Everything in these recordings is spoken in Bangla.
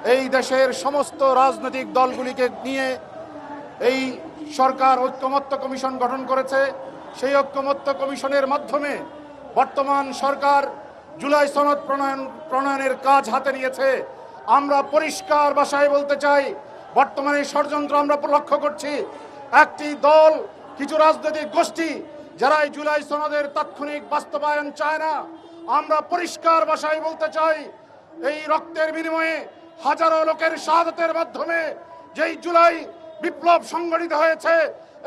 এই দেশের সমস্ত রাজনৈতিক দলগুলিকে নিয়ে এই সরকার ঐক্যমত্য কমিশন গঠন করেছে। সেই ঐক্যমত্য কমিশনের মাধ্যমে বর্তমান সরকার জুলাই সনদ প্রণয়নের কাজ হাতে নিয়েছে। আমরা পরিষ্কার ভাষায় বলতে চাই, বর্তমানে ষড়যন্ত্র আমরা লক্ষ্য করছি। একটি দল, কিছু রাজনৈতিক গোষ্ঠী যারা এই জুলাই সনদের তাৎক্ষণিক বাস্তবায়ন চায় না, আমরা পরিষ্কার ভাষায় বলতে চাই, এই রক্তের বিনিময়ে হাজারো লোকের শাহাদাতের মাধ্যমে যেই জুলাই বিপ্লব সংগঠিত হয়েছে,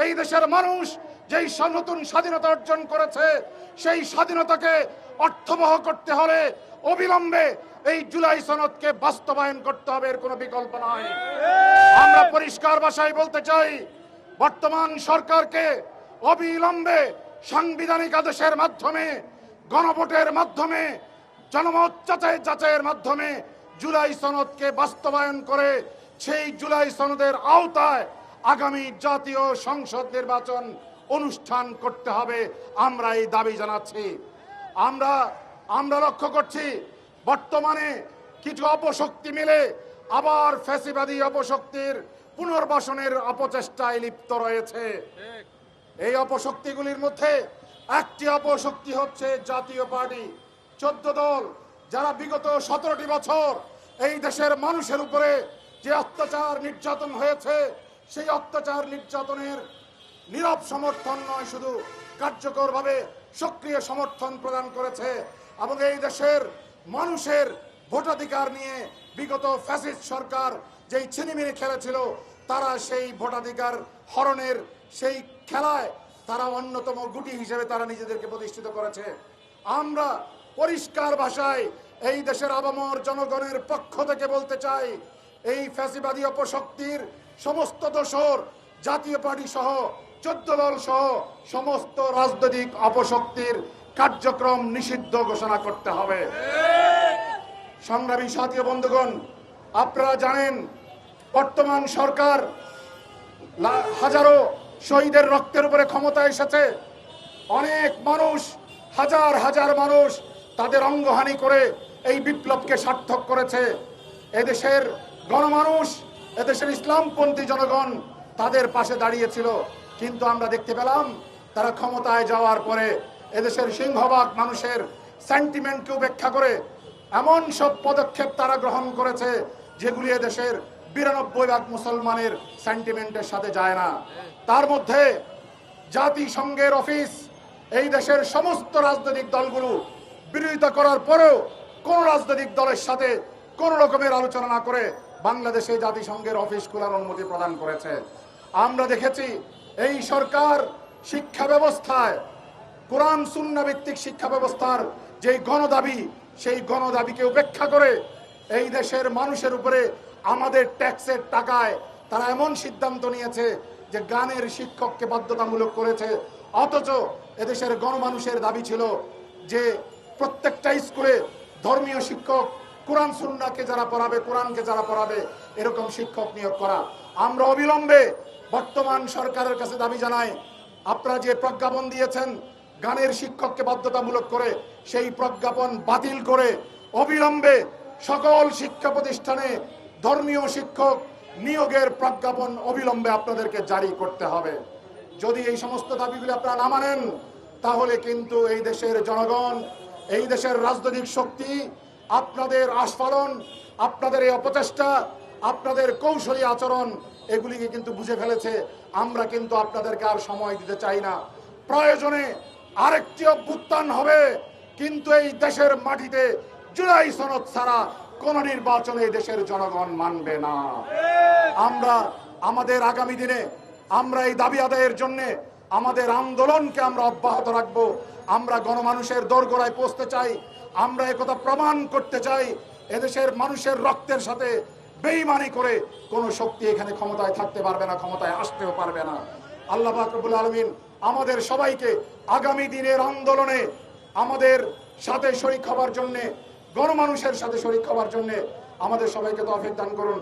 এই দেশের মানুষ যেই নতুন স্বাধীনতা অর্জন করেছে, সেই স্বাধীনতাকে অর্থবহ করতে হলে অবিলম্বে এই জুলাই সনদকে বাস্তবায়ন করতে হবে, এর কোনো বিকল্প নয়। আমরা পরিষ্কার ভাষায় বলতে চাই, বর্তমান সরকারকে অবিলম্বে সাংবিধানিক আদেশের মাধ্যমে, গণভোটের মাধ্যমে, জনমত যাচাইয়ের মাধ্যমে জুলাই সনদকে বাস্তবায়ন করে সেই জুলাই সনদের আওতায় আগামী জাতীয় সংসদ নির্বাচন অনুষ্ঠান করতে হবে। আমরা এই দাবি জানাচ্ছি। আমরা লক্ষ্য করছি, বর্তমানে কিছু অপশক্তি মিলে আবার ফ্যাসিবাদী অপশক্তির পুনর্বাসনের অপচেষ্টায় লিপ্ত রয়েছে। এই অপশক্তিগুলির মধ্যে একটি অপশক্তি হচ্ছে জাতীয় পার্টি। 14 দল যারা বিগত 17টি বছর এই দেশের মানুষের উপরে যে অত্যাচার নির্যাতন হয়েছে, সেই অত্যাচার নির্যাতনের নীরব সমর্থন নয়, শুধু কার্যকরভাবে সক্রিয় সমর্থন প্রদান করেছে এবং এই দেশের মানুষের ভোটাধিকার নিয়ে বিগত ফ্যাসিস্ট সরকার যেই ছিনিমিনি খেলেছিল, তারা সেই ভোটাধিকার হরণের সেই খেলায় তারা অন্যতম গুটি হিসেবে তারা নিজেদেরকে প্রতিষ্ঠিত করেছে। আমরা পরিষ্কার ভাষায় এই দেশের আপামর জনগণের পক্ষ থেকে বলতে চাই, এই ফ্যাসিবাদী অপশক্তির সমস্ত দোসর জাতীয় পার্টি সহ 14 দল সহ সমস্ত রাজনৈতিক অপশক্তির কার্যক্রম নিষিদ্ধ ঘোষণা করতে হবে। সংগ্রামী সাথী বন্ধুগণ, আপনারা জানেন বর্তমান সরকার হাজারো শহীদের রক্তের উপরে ক্ষমতা এসেছে। অনেক মানুষ, হাজার হাজার মানুষ তাদের অঙ্গহানি করে এই বিপ্লবকে সার্থক করেছে। এদেশের গণমানুষ, এদেশের ইসলামপন্থী জনগণ তাদের পাশে দাঁড়িয়েছিল, কিন্তু আমরা দেখতে পেলাম তারা ক্ষমতায় যাওয়ার পরে এদেশের সিংহভাগ মানুষের সেন্টিমেন্টকে উপেক্ষা করে এমন সব পদক্ষেপ তারা গ্রহণ করেছে যেগুলি এদেশের 92% মুসলমানের সেন্টিমেন্টের সাথে যায় না। তার মধ্যে জাতিসংঘের অফিস, এই দেশের সমস্ত রাজনৈতিক দলগুলো বিরোধিতা করার পরেও কোন রাজনৈতিক দলের সাথে কোন রকমের আলোচনা না করে বাংলাদেশে জাতিসংঘের অফিস খোলার অনুমতি প্রদান করেছে। আমরা দেখেছি এই সরকার শিক্ষা ব্যবস্থায় কোরআন সুন্নাহ ভিত্তিক শিক্ষা ব্যবস্থার যেই গণদাবি, সেই গণদাবিকে উপেক্ষা করে এই দেশের মানুষের উপরে আমাদের ট্যাক্সের টাকায় তারা এমন সিদ্ধান্ত নিয়েছে যে গানের শিক্ষককে বাধ্যতামূলক করেছে। অথচ এদেশের গণমানুষের দাবি ছিল যে প্রত্যেকটা স্কুলে ধর্মীয় শিক্ষক, কোরআন সুন্নাহকে যারা পড়াবে, কোরআনকে যারা পড়াবে, এরকম শিক্ষক নিয়োগ করা। আমরা অবিলম্বে বর্তমান সরকারের কাছে দাবি জানাই, আপনারা যে প্রজ্ঞাপন দিয়েছেন গানের শিক্ষককে বাধ্যতামূলক করে, সেই প্রজ্ঞাপন বাতিল করে অবিলম্বে সকল শিক্ষা প্রতিষ্ঠানে ধর্মীয় শিক্ষক নিয়োগের প্রজ্ঞাপন অবিলম্বে আপনাদেরকে জারি করতে হবে। যদি এই সমস্ত দাবিগুলি আপনারা না মানেন, তাহলে কিন্তু এই দেশের জনগণ, এই দেশের রাজনৈতিক শক্তি আপনাদের আস্ফালন, আপনাদের এই অপচেষ্টা, আপনাদের কৌশলী আচরণ এগুলিকে কিন্তু বুঝে ফেলেছে। আমরা কিন্তু আপনাদেরকে আর সময় দিতে চাই না। প্রয়োজনে আরেকটি অভ্যুত্থান হবে, কিন্তু এই দেশের মাটিতে জুলাই সনদ ছাড়া কোন নির্বাচনে এই দেশের জনগণ মানবে না। আমরা আমাদের আগামী দিনে আমরা এই দাবি আদায়ের জন্য আমাদের আন্দোলনকে আমরা অব্যাহত রাখবো। আমরা গণমানুষের দোরগোড়ায় পৌঁছতে চাই। আমরা একথা প্রমাণ করতে চাই, এদেশের মানুষের রক্তের সাথে বেঈমানি করে কোনো শক্তি এখানে ক্ষমতায় থাকতে পারবে না, ক্ষমতায় আসতেও পারবে না। আল্লাহ পাক রব্বুল আলামিন আমাদের সবাইকে আগামী দিনের আন্দোলনে আমাদের সাথে শরীক হবার জন্য, গণমানুষের সাথে শরীক হবার জন্য আমাদের সবাইকে তৌফিক দান করুন।